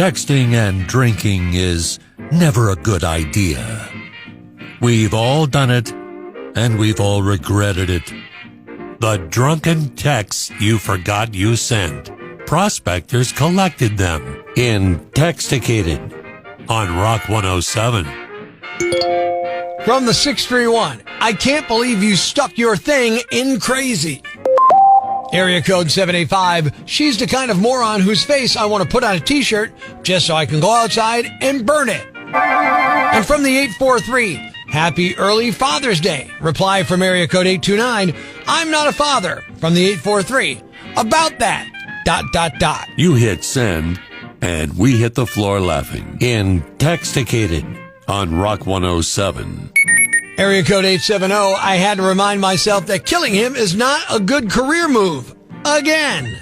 Texting and drinking is never a good idea. We've all done it, and we've all regretted it. The drunken texts you forgot you sent. Prospectors collected them in inTEXTicated on Rock 107. From the 631, I can't believe you stuck your thing in crazy. Area code 785, she's the kind of moron whose face I want to put on a t-shirt just so I can go outside and burn it. And from the 843, happy early Father's Day. Reply from area code 829, I'm not a father. From the 843, about that, ... You hit send, and we hit the floor laughing in inTEXTicated on Rock 107. Area code 870, I had to remind myself that killing him is not a good career move. Again.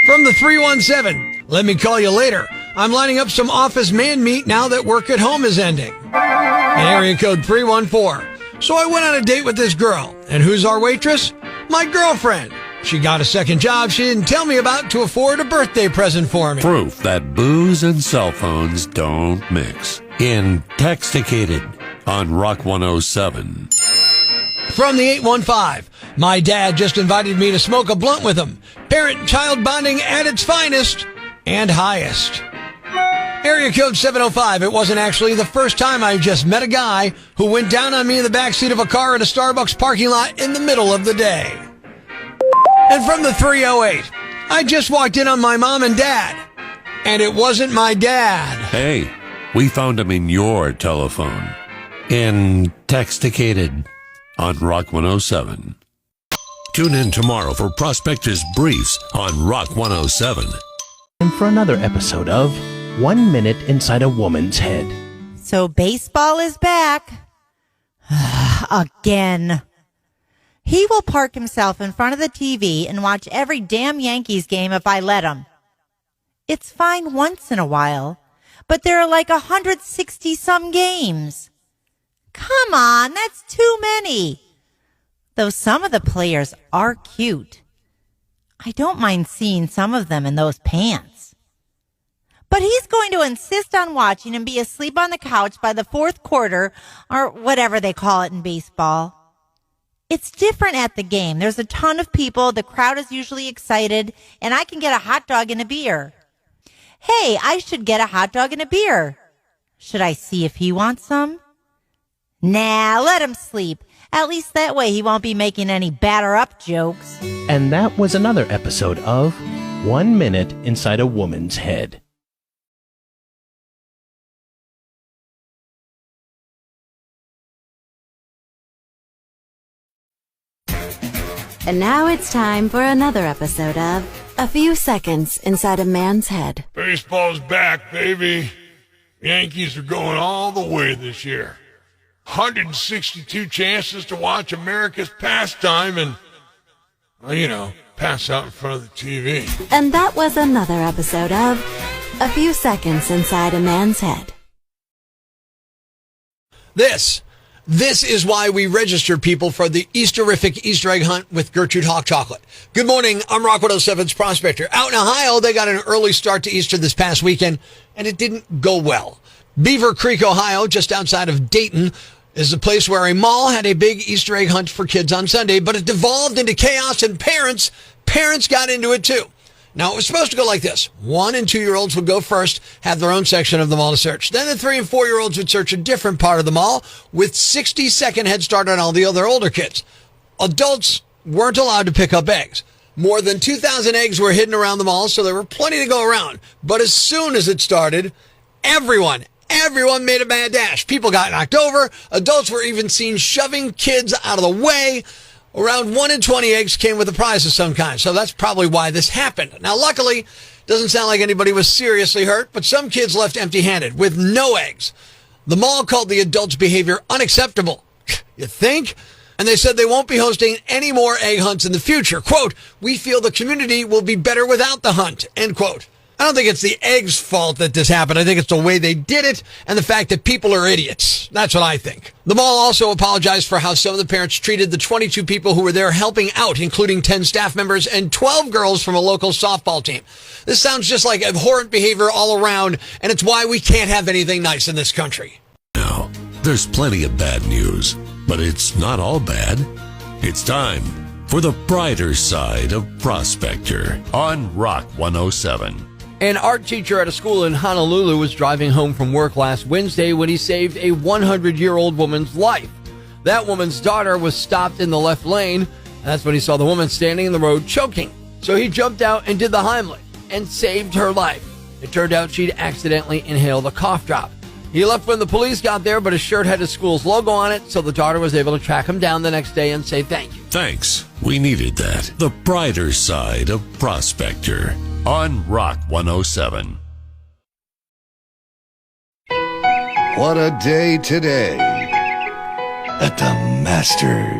From the 317, let me call you later. I'm lining up some office man meat now that work at home is ending. And area code 314, so I went on a date with this girl. And who's our waitress? My girlfriend. She got a second job she didn't tell me about to afford a birthday present for me. Proof that booze and cell phones don't mix in inTEXTicated on Rock 107. From the 815, my dad just invited me to smoke a blunt with him. Parent-child bonding at its finest and highest. Area code 705, it wasn't actually the first time I just met a guy who went down on me in the backseat of a car at a Starbucks parking lot in the middle of the day. And from the 308, I just walked in on my mom and dad, and it wasn't my dad. Hey, we found him in your telephone in inTEXTicated on Rock 107. Tune in tomorrow for Prospector's Briefs on Rock 107. And for another episode of 1 Minute Inside a Woman's Head. So baseball is back. Again. He will park himself in front of the TV and watch every damn Yankees game if I let him. It's fine once in a while, but there are like 160-some games. Come on, that's too many. Though some of the players are cute. I don't mind seeing some of them in those pants. But he's going to insist on watching and be asleep on the couch by the fourth quarter, or whatever they call it in baseball. It's different at the game. There's a ton of people, the crowd is usually excited, and I can get a hot dog and a beer. Hey, I should get a hot dog and a beer. Should I see if he wants some? Nah, let him sleep. At least that way he won't be making any batter-up jokes. And that was another episode of 1 Minute Inside a Woman's Head. And now it's time for another episode of A Few Seconds Inside a Man's Head. Baseball's back, baby. Yankees are going all the way this year. 162 chances to watch America's pastime and, well, pass out in front of the TV. And that was another episode of A Few Seconds Inside a Man's Head. This is why we register people for the Easterific Easter egg hunt with Gertrude Hawk Chocolate. Good morning, I'm Rock 107's Prospector. Out in Ohio, they got an early start to Easter this past weekend, and it didn't go well. Beaver Creek, Ohio, just outside of Dayton, is a place where a mall had a big Easter egg hunt for kids on Sunday, but it devolved into chaos, and parents got into it too. Now, it was supposed to go like this. 1- and 2-year-olds would go first, have their own section of the mall to search. Then the 3- and 4-year-olds would search a different part of the mall with 60-second head start on all the other older kids. Adults weren't allowed to pick up eggs. More than 2,000 eggs were hidden around the mall, so there were plenty to go around. But as soon as it started, everyone made a mad dash. People got knocked over. Adults were even seen shoving kids out of the way. Around 1 in 20 eggs came with a prize of some kind, so that's probably why this happened. Now, luckily, doesn't sound like anybody was seriously hurt, but some kids left empty-handed with no eggs. The mall called the adults' behavior unacceptable. You think? And they said they won't be hosting any more egg hunts in the future. Quote, we feel the community will be better without the hunt, end quote. I don't think it's the eggs' fault that this happened. I think it's the way they did it and the fact that people are idiots. That's what I think. The mall also apologized for how some of the parents treated the 22 people who were there helping out, including 10 staff members and 12 girls from a local softball team. This sounds just like abhorrent behavior all around, and it's why we can't have anything nice in this country. Now, there's plenty of bad news, but it's not all bad. It's time for the brighter side of Prospector on Rock 107. An art teacher at a school in Honolulu was driving home from work last Wednesday when he saved a 100-year-old woman's life. That woman's daughter was stopped in the left lane. That's when he saw the woman standing in the road choking. So he jumped out and did the Heimlich and saved her life. It turned out she'd accidentally inhaled a cough drop. He left when the police got there, but his shirt had his school's logo on it, so the daughter was able to track him down the next day and say thank you. Thanks. We needed that. The brighter side of Prospector on Rock 107. What a day today at the Masters.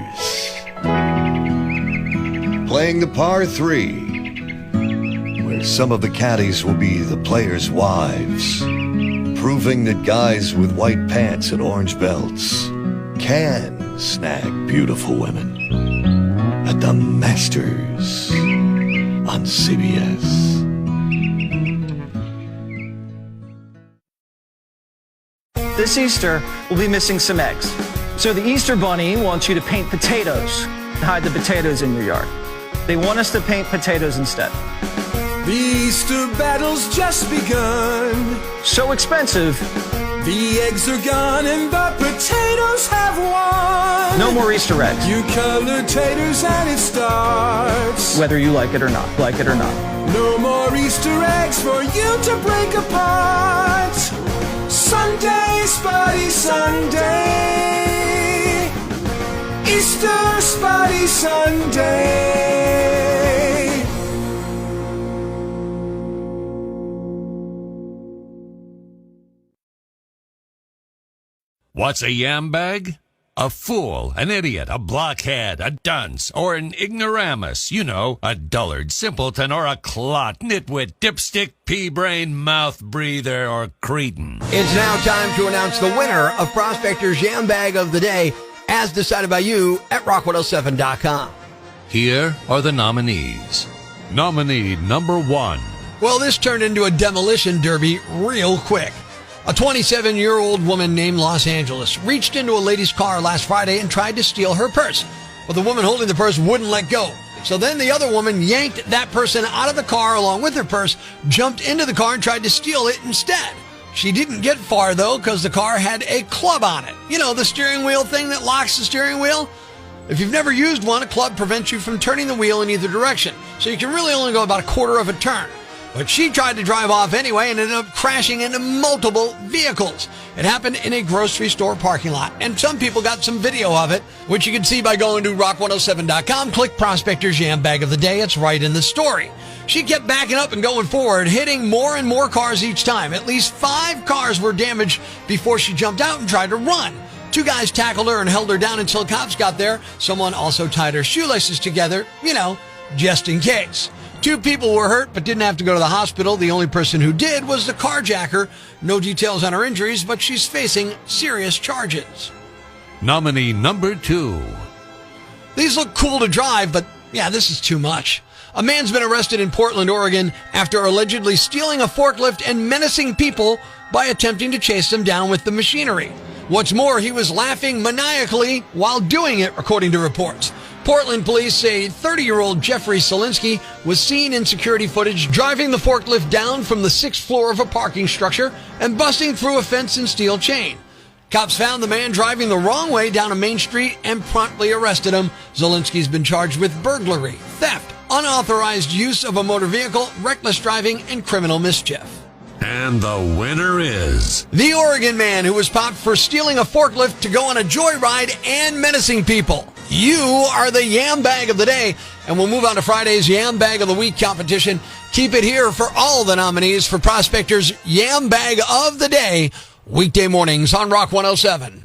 Playing the par 3, where some of the caddies will be the players' wives, proving that guys with white pants and orange belts can snag beautiful women at the Masters on CBS. This Easter, we'll be missing some eggs. So the Easter Bunny wants you to paint potatoes and hide the potatoes in your yard. They want us to paint potatoes instead. The Easter battle's just begun. So expensive. The eggs are gone and the potatoes have won. No more Easter eggs. You colored taters and it starts. Whether you like it or not, No more Easter eggs for you to break apart. Sunday, Spotty Sunday. Easter, Spotty Sunday. What's a yambag? A fool, an idiot, a blockhead, a dunce, or an ignoramus. You know, a dullard, simpleton, or a clot, nitwit, dipstick, pea-brain, mouth breather, or cretin. It's now time to announce the winner of Prospector's Yambag of the Day, as decided by you at rock107.com. Here are the nominees. Nominee number 1. Well, this turned into a demolition derby real quick. A 27-year-old woman named Los Angeles reached into a lady's car last Friday and tried to steal her purse. But the woman holding the purse wouldn't let go. So then the other woman yanked that person out of the car along with her purse, jumped into the car and tried to steal it instead. She didn't get far, though, because the car had a club on it. You know, the steering wheel thing that locks the steering wheel? If you've never used one, a club prevents you from turning the wheel in either direction. So you can really only go about a quarter of a turn. But she tried to drive off anyway and ended up crashing into multiple vehicles. It happened in a grocery store parking lot, and some people got some video of it, which you can see by going to rock107.com, click Prospector's Yambag of the Day. It's right in the story. She kept backing up and going forward, hitting more and more cars each time. At least 5 cars were damaged before she jumped out and tried to run. 2 guys tackled her and held her down until cops got there. Someone also tied her shoelaces together, just in case. 2 people were hurt but didn't have to go to the hospital. The only person who did was the carjacker. No details on her injuries, but she's facing serious charges. Nominee number 2. These look cool to drive, but this is too much. A man's been arrested in Portland, Oregon, after allegedly stealing a forklift and menacing people by attempting to chase them down with the machinery. What's more, he was laughing maniacally while doing it, according to reports. Portland police say 30-year-old Jeffrey Solinsky was seen in security footage driving the forklift down from the 6th floor of a parking structure and busting through a fence and steel chain. Cops found the man driving the wrong way down a main street and promptly arrested him. Zolinsky's been charged with burglary, theft, unauthorized use of a motor vehicle, reckless driving, and criminal mischief. And the winner is the Oregon man who was popped for stealing a forklift to go on a joyride and menacing people. You are the Yambag of the Day, and we'll move on to Friday's Yambag of the Week competition. Keep it here for all the nominees for Prospector's Yambag of the Day, weekday mornings on Rock 107.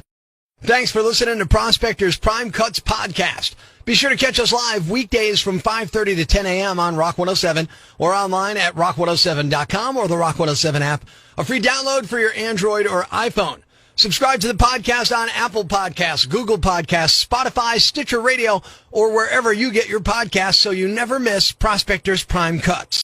Thanks for listening to Prospector's Prime Cuts podcast. Be sure to catch us live weekdays from 5:30 to 10 a.m. on Rock 107 or online at rock107.com or the Rock 107 app, a free download for your Android or iPhone. Subscribe to the podcast on Apple Podcasts, Google Podcasts, Spotify, Stitcher Radio, or wherever you get your podcasts so you never miss Prospector's Prime Cuts.